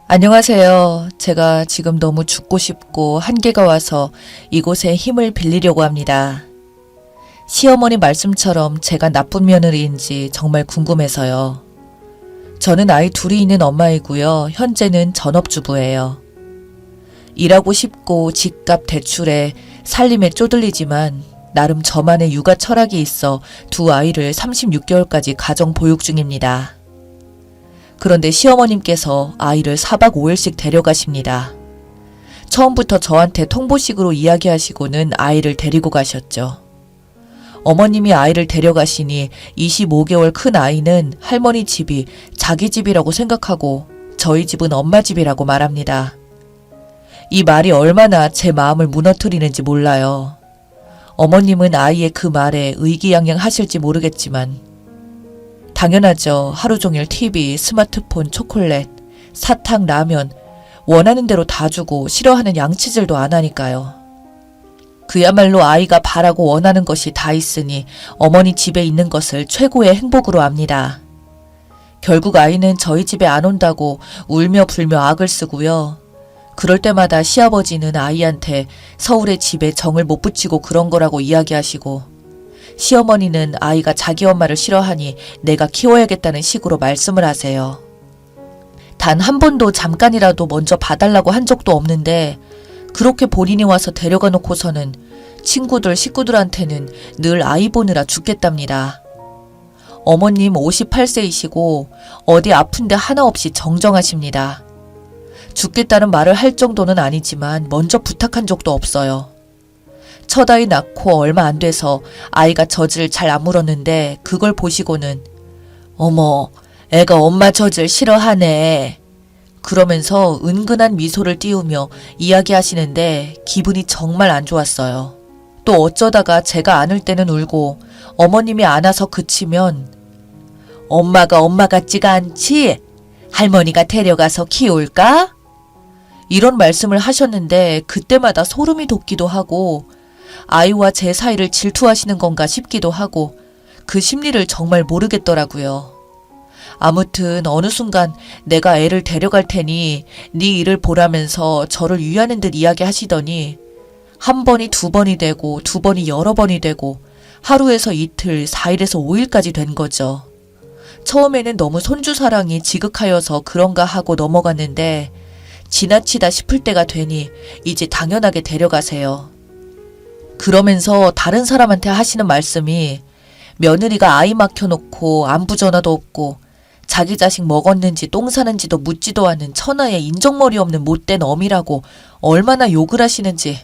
안녕하세요. 제가 지금 너무 죽고 싶고 한계가 와서 이곳에 힘을 빌리려고 합니다. 시어머니 말씀처럼 제가 나쁜 며느리인지 정말 궁금해서요. 저는 아이 둘이 있는 엄마이고요. 현재는 전업주부예요. 일하고 싶고 집값 대출에 살림에 쪼들리지만 나름 저만의 육아 철학이 있어 두 아이를 36개월까지 가정 보육 중입니다. 그런데 시어머님께서 아이를 4박 5일씩 데려가십니다. 처음부터 저한테 통보식으로 이야기하시고는 아이를 데리고 가셨죠. 어머님이 아이를 데려가시니 25개월 큰 아이는 할머니 집이 자기 집이라고 생각하고 저희 집은 엄마 집이라고 말합니다. 이 말이 얼마나 제 마음을 무너뜨리는지 몰라요. 어머님은 아이의 그 말에 의기양양하실지 모르겠지만 당연하죠. 하루 종일 TV, 스마트폰, 초콜릿, 사탕, 라면 원하는 대로 다 주고 싫어하는 양치질도 안 하니까요. 그야말로 아이가 바라고 원하는 것이 다 있으니 어머니 집에 있는 것을 최고의 행복으로 압니다. 결국 아이는 저희 집에 안 온다고 울며 불며 악을 쓰고요. 그럴 때마다 시아버지는 아이한테 서울의 집에 정을 못 붙이고 그런 거라고 이야기하시고 시어머니는 아이가 자기 엄마를 싫어하니 내가 키워야겠다는 식으로 말씀을 하세요. 단 한 번도 잠깐이라도 먼저 봐달라고 한 적도 없는데 그렇게 본인이 와서 데려가 놓고서는 친구들, 식구들한테는 늘 아이 보느라 죽겠답니다. 어머님 58세이시고 어디 아픈데 하나 없이 정정하십니다. 죽겠다는 말을 할 정도는 아니지만 먼저 부탁한 적도 없어요. 첫 아이 낳고 얼마 안 돼서 아이가 젖을 잘 안 물었는데 그걸 보시고는 어머, 애가 엄마 젖을 싫어하네. 그러면서 은근한 미소를 띄우며 이야기하시는데 기분이 정말 안 좋았어요. 또 어쩌다가 제가 안을 때는 울고 어머님이 안아서 그치면 엄마가 엄마 같지가 않지? 할머니가 데려가서 키울까? 이런 말씀을 하셨는데 그때마다 소름이 돋기도 하고 아이와 제 사이를 질투하시는 건가 싶기도 하고 그 심리를 정말 모르겠더라고요. 아무튼 어느 순간 내가 애를 데려갈 테니 네 일을 보라면서 저를 위하는 듯 이야기하시더니 한 번이 두 번이 되고 두 번이 여러 번이 되고 하루에서 이틀, 4일에서 5일까지 된 거죠. 처음에는 너무 손주 사랑이 지극하여서 그런가 하고 넘어갔는데 지나치다 싶을 때가 되니 이제 당연하게 데려가세요. 그러면서 다른 사람한테 하시는 말씀이 며느리가 아이 맡겨놓고 안부 전화도 없고 자기 자식 먹었는지 똥 사는지도 묻지도 않은 천하의 인정머리 없는 못된 어미라고 얼마나 욕을 하시는지.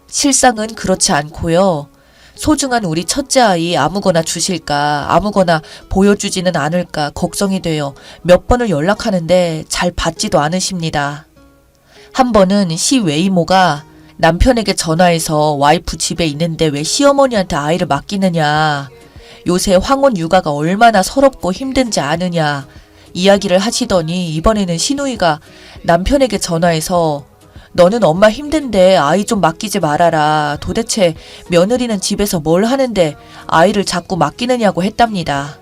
실상은 그렇지 않고요. 소중한 우리 첫째 아이 아무거나 주실까 아무거나 보여주지는 않을까 걱정이 되어 몇 번을 연락하는데 잘 받지도 않으십니다. 한 번은 시외이모가 남편에게 전화해서 와이프 집에 있는데 왜 시어머니한테 아이를 맡기느냐, 요새 황혼 육아가 얼마나 서럽고 힘든지 아느냐 이야기를 하시더니 이번에는 시누이가 남편에게 전화해서 너는 엄마 힘든데 아이 좀 맡기지 말아라. 도대체 며느리는 집에서 뭘 하는데 아이를 자꾸 맡기느냐고 했답니다.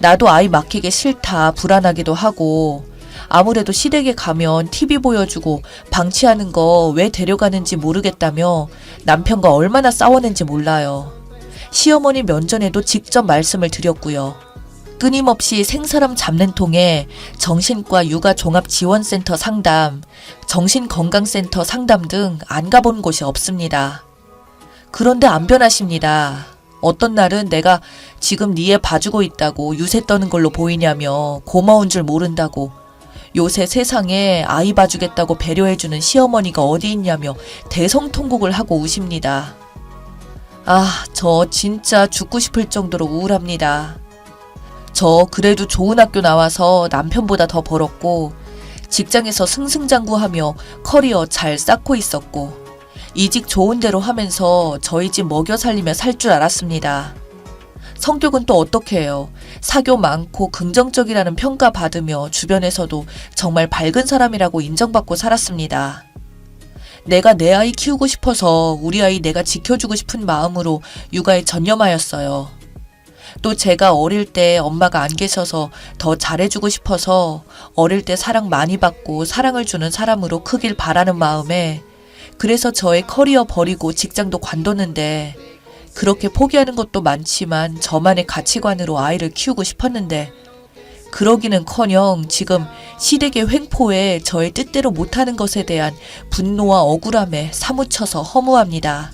나도 아이 맡기기 싫다 불안하기도 하고 아무래도 시댁에 가면 TV 보여주고 방치하는 거 왜 데려가는지 모르겠다며 남편과 얼마나 싸웠는지 몰라요. 시어머니 면전에도 직접 말씀을 드렸고요. 끊임없이 생사람 잡는 통에 정신과 육아종합지원센터 상담, 정신건강센터 상담 등 안 가본 곳이 없습니다. 그런데 안 변하십니다. 어떤 날은 내가 지금 네 애 봐주고 있다고 유세 떠는 걸로 보이냐며 고마운 줄 모른다고 요새 세상에 아이 봐주겠다고 배려해주는 시어머니가 어디 있냐며 대성통곡을 하고 우십니다. 아, 저 진짜 죽고 싶을 정도로 우울합니다. 저 그래도 좋은 학교 나와서 남편보다 더 벌었고 직장에서 승승장구하며 커리어 잘 쌓고 있었고 이직 좋은 대로 하면서 저희 집 먹여 살리며 살 줄 알았습니다. 성격은 또 어떻게 해요. 사교 많고 긍정적이라는 평가 받으며 주변에서도 정말 밝은 사람이라고 인정받고 살았습니다. 내가 내 아이 키우고 싶어서 우리 아이 내가 지켜주고 싶은 마음으로 육아에 전념하였어요. 또 제가 어릴 때 엄마가 안 계셔서 더 잘해주고 싶어서 어릴 때 사랑 많이 받고 사랑을 주는 사람으로 크길 바라는 마음에 그래서 저의 커리어 버리고 직장도 관뒀는데 그렇게 포기하는 것도 많지만 저만의 가치관으로 아이를 키우고 싶었는데 그러기는커녕 지금 시댁의 횡포에 저의 뜻대로 못하는 것에 대한 분노와 억울함에 사무쳐서 허무합니다.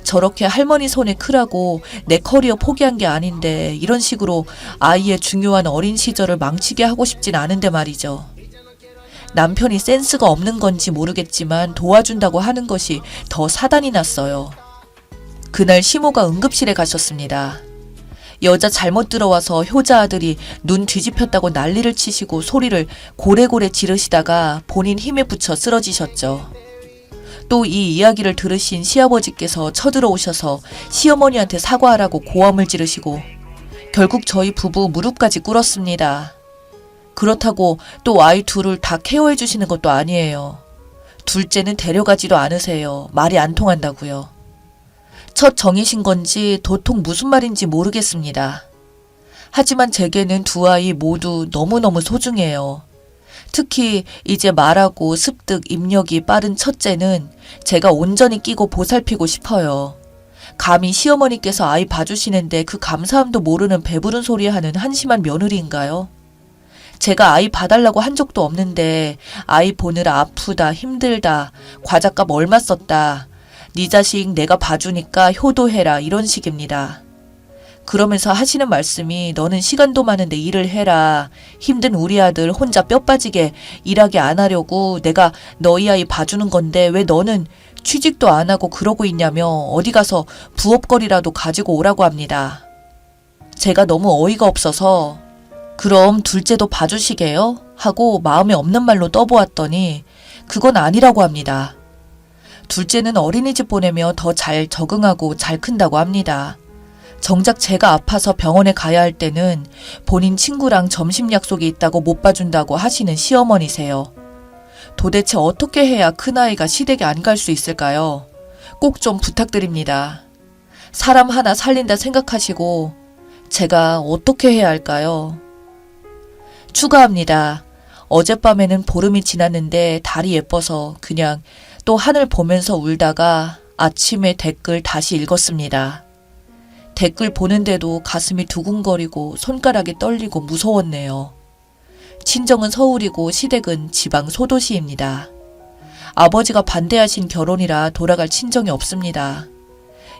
저렇게 할머니 손에 크라고 내 커리어 포기한 게 아닌데 이런 식으로 아이의 중요한 어린 시절을 망치게 하고 싶진 않은데 말이죠. 남편이 센스가 없는 건지 모르겠지만 도와준다고 하는 것이 더 사단이 났어요. 그날 시모가 응급실에 가셨습니다. 여자 잘못 들어와서 효자 아들이 눈 뒤집혔다고 난리를 치시고 소리를 고래고래 지르시다가 본인 힘에 부쳐 쓰러지셨죠. 또 이 이야기를 들으신 시아버지께서 쳐들어오셔서 시어머니한테 사과하라고 고함을 지르시고 결국 저희 부부 무릎까지 꿇었습니다. 그렇다고 또 아이 둘을 다 케어해 주시는 것도 아니에요. 둘째는 데려가지도 않으세요. 말이 안 통한다고요. 첫 정이신 건지 도통 무슨 말인지 모르겠습니다. 하지만 제게는 두 아이 모두 너무너무 소중해요. 특히 이제 말하고 습득, 입력이 빠른 첫째는 제가 온전히 끼고 보살피고 싶어요. 감히 시어머니께서 아이 봐주시는데 그 감사함도 모르는 배부른 소리 하는 한심한 며느리인가요? 제가 아이 봐달라고 한 적도 없는데 아이 보느라 아프다, 힘들다, 과자값 얼마 썼다, 네 자식 내가 봐주니까 효도해라 이런 식입니다. 그러면서 하시는 말씀이 너는 시간도 많은데 일을 해라. 힘든 우리 아들 혼자 뼈 빠지게 일하게 안 하려고 내가 너희 아이 봐주는 건데 왜 너는 취직도 안 하고 그러고 있냐며 어디 가서 부업거리라도 가지고 오라고 합니다. 제가 너무 어이가 없어서 그럼 둘째도 봐주시게요? 하고 마음에 없는 말로 떠보았더니 그건 아니라고 합니다. 둘째는 어린이집 보내며 더 잘 적응하고 잘 큰다고 합니다. 정작 제가 아파서 병원에 가야 할 때는 본인 친구랑 점심 약속이 있다고 못 봐준다고 하시는 시어머니세요. 도대체 어떻게 해야 큰아이가 시댁에 안 갈 수 있을까요? 꼭 좀 부탁드립니다. 사람 하나 살린다 생각하시고 제가 어떻게 해야 할까요? 추가합니다. 어젯밤에는 보름이 지났는데 달이 예뻐서 그냥 또 하늘 보면서 울다가 아침에 댓글 다시 읽었습니다. 댓글 보는데도 가슴이 두근거리고 손가락이 떨리고 무서웠네요. 친정은 서울이고 시댁은 지방 소도시입니다. 아버지가 반대하신 결혼이라 돌아갈 친정이 없습니다.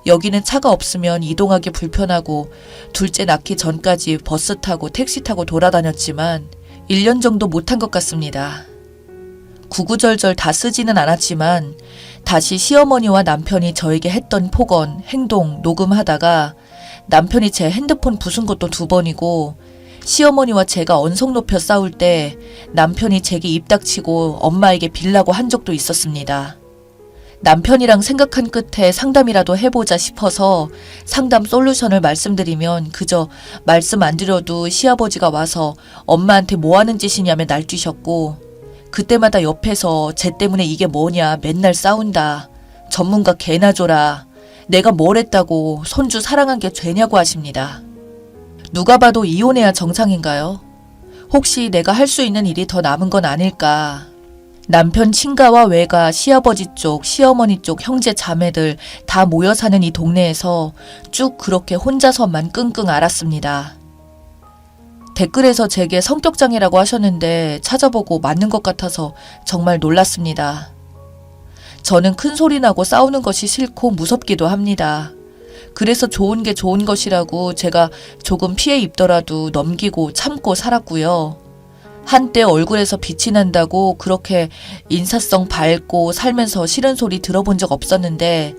여기는 차가 없으면 이동하기 불편하고 둘째 낳기 전까지 버스 타고 택시 타고 돌아다녔지만 1년 정도 못한 것 같습니다. 구구절절 다 쓰지는 않았지만 다시 시어머니와 남편이 저에게 했던 폭언, 행동 녹음하다가 남편이 제 핸드폰 부순 것도 2번이고 시어머니와 제가 언성 높여 싸울 때 남편이 제게 입 닥치고 엄마에게 빌라고 한 적도 있었습니다. 남편이랑 생각한 끝에 상담이라도 해보자 싶어서 상담 솔루션을 말씀드리면 그저 말씀 안 드려도 시아버지가 와서 엄마한테 뭐 하는 짓이냐며 날뛰셨고 그때마다 옆에서 쟤 때문에 이게 뭐냐 맨날 싸운다. 전문가 개나 줘라. 내가 뭘 했다고 손주 사랑한 게 죄냐고 하십니다. 누가 봐도 이혼해야 정상인가요? 혹시 내가 할 수 있는 일이 더 남은 건 아닐까? 남편 친가와 외가, 시아버지 쪽, 시어머니 쪽 형제 자매들 다 모여 사는 이 동네에서 쭉 그렇게 혼자서만 끙끙 앓았습니다. 댓글에서 제게 성격장애라고 하셨는데 찾아보고 맞는 것 같아서 정말 놀랐습니다. 저는 큰 소리 나고 싸우는 것이 싫고 무섭기도 합니다. 그래서 좋은 게 좋은 것이라고 제가 조금 피해 입더라도 넘기고 참고 살았고요. 한때 얼굴에서 빛이 난다고 그렇게 인사성 밝고 살면서 싫은 소리 들어본 적 없었는데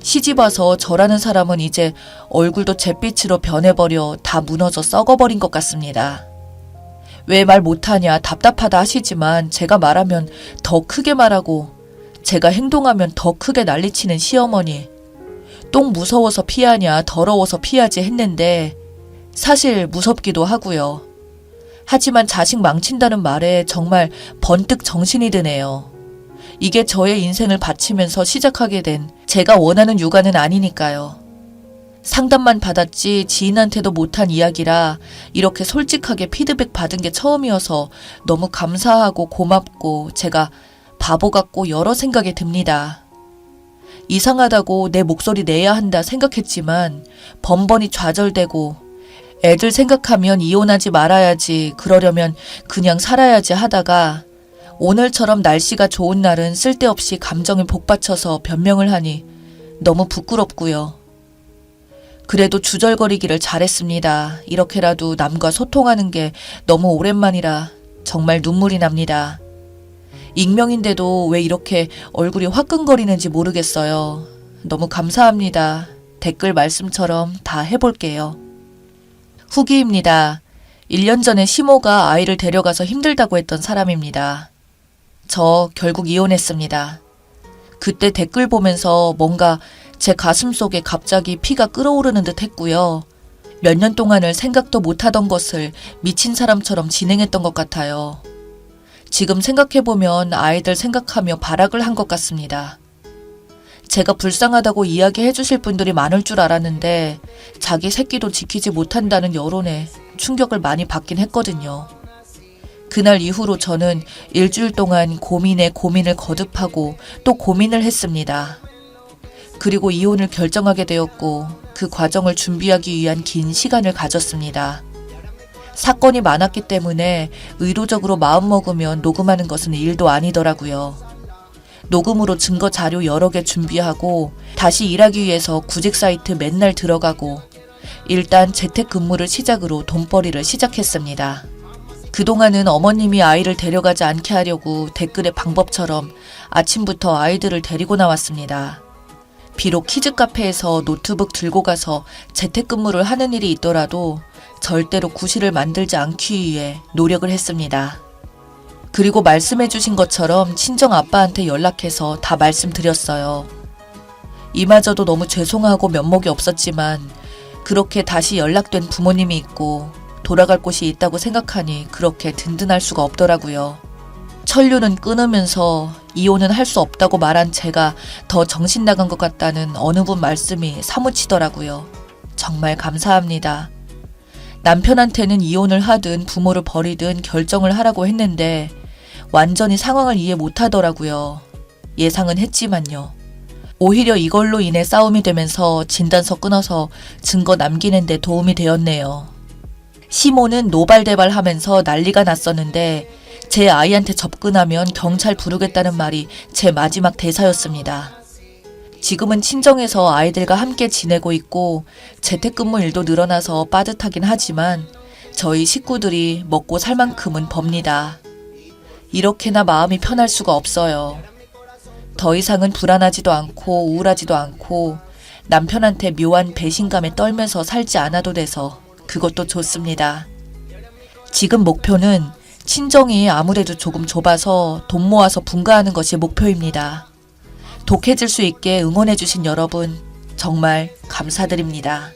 시집 와서 저라는 사람은 이제 얼굴도 잿빛으로 변해버려 다 무너져 썩어버린 것 같습니다. 왜 말 못하냐 답답하다 하시지만 제가 말하면 더 크게 말하고 제가 행동하면 더 크게 난리치는 시어머니. 똥 무서워서 피하냐 더러워서 피하지 했는데 사실 무섭기도 하고요. 하지만 자식 망친다는 말에 정말 번뜩 정신이 드네요. 이게 저의 인생을 바치면서 시작하게 된 제가 원하는 육아는 아니니까요. 상담만 받았지 지인한테도 못한 이야기라 이렇게 솔직하게 피드백 받은 게 처음이어서 너무 감사하고 고맙고 제가 바보 같고 여러 생각이 듭니다. 이상하다고 내 목소리 내야 한다 생각했지만 번번이 좌절되고 애들 생각하면 이혼하지 말아야지, 그러려면 그냥 살아야지 하다가 오늘처럼 날씨가 좋은 날은 쓸데없이 감정에 복받쳐서 변명을 하니 너무 부끄럽고요. 그래도 주절거리기를 잘했습니다. 이렇게라도 남과 소통하는 게 너무 오랜만이라 정말 눈물이 납니다. 익명인데도 왜 이렇게 얼굴이 화끈거리는지 모르겠어요. 너무 감사합니다. 댓글 말씀처럼 다 해볼게요. 후기입니다. 1년 전에 시모가 아이를 데려가서 힘들다고 했던 사람입니다. 저 결국 이혼했습니다. 그때 댓글 보면서 뭔가 제 가슴 속에 갑자기 피가 끓어오르는 듯 했고요. 몇 년 동안을 생각도 못하던 것을 미친 사람처럼 진행했던 것 같아요. 지금 생각해보면 아이들 생각하며 발악을 한 것 같습니다. 제가 불쌍하다고 이야기해 주실 분들이 많을 줄 알았는데 자기 새끼도 지키지 못한다는 여론에 충격을 많이 받긴 했거든요. 그날 이후로 저는 일주일 동안 고민에 고민을 거듭하고 또 고민을 했습니다. 그리고 이혼을 결정하게 되었고 그 과정을 준비하기 위한 긴 시간을 가졌습니다. 사건이 많았기 때문에 의도적으로 마음먹으면 녹음하는 것은 일도 아니더라고요. 녹음으로 증거 자료 여러 개 준비하고 다시 일하기 위해서 구직 사이트 맨날 들어가고 일단 재택근무를 시작으로 돈벌이를 시작했습니다. 그동안은 어머님이 아이를 데려가지 않게 하려고 댓글의 방법처럼 아침부터 아이들을 데리고 나왔습니다. 비록 키즈카페에서 노트북 들고 가서 재택근무를 하는 일이 있더라도 절대로 구실을 만들지 않기 위해 노력을 했습니다. 그리고 말씀해 주신 것처럼 친정 아빠한테 연락해서 다 말씀드렸어요. 이마저도 너무 죄송하고 면목이 없었지만 그렇게 다시 연락된 부모님이 있고 돌아갈 곳이 있다고 생각하니 그렇게 든든할 수가 없더라고요. 천류는 끊으면서 이혼은 할 수 없다고 말한 제가 더 정신 나간 것 같다는 어느 분 말씀이 사무치더라고요. 정말 감사합니다. 남편한테는 이혼을 하든 부모를 버리든 결정을 하라고 했는데 완전히 상황을 이해 못하더라고요. 예상은 했지만요. 오히려 이걸로 인해 싸움이 되면서 진단서 끊어서 증거 남기는 데 도움이 되었네요. 시모는 노발대발하면서 난리가 났었는데 제 아이한테 접근하면 경찰 부르겠다는 말이 제 마지막 대사였습니다. 지금은 친정에서 아이들과 함께 지내고 있고 재택근무 일도 늘어나서 빠듯하긴 하지만 저희 식구들이 먹고 살 만큼은 법니다. 이렇게나 마음이 편할 수가 없어요. 더 이상은 불안하지도 않고 우울하지도 않고 남편한테 묘한 배신감에 떨면서 살지 않아도 돼서 그것도 좋습니다. 지금 목표는 친정이 아무래도 조금 좁아서 돈 모아서 분가하는 것이 목표입니다. 독해질 수 있게 응원해주신 여러분 정말 감사드립니다.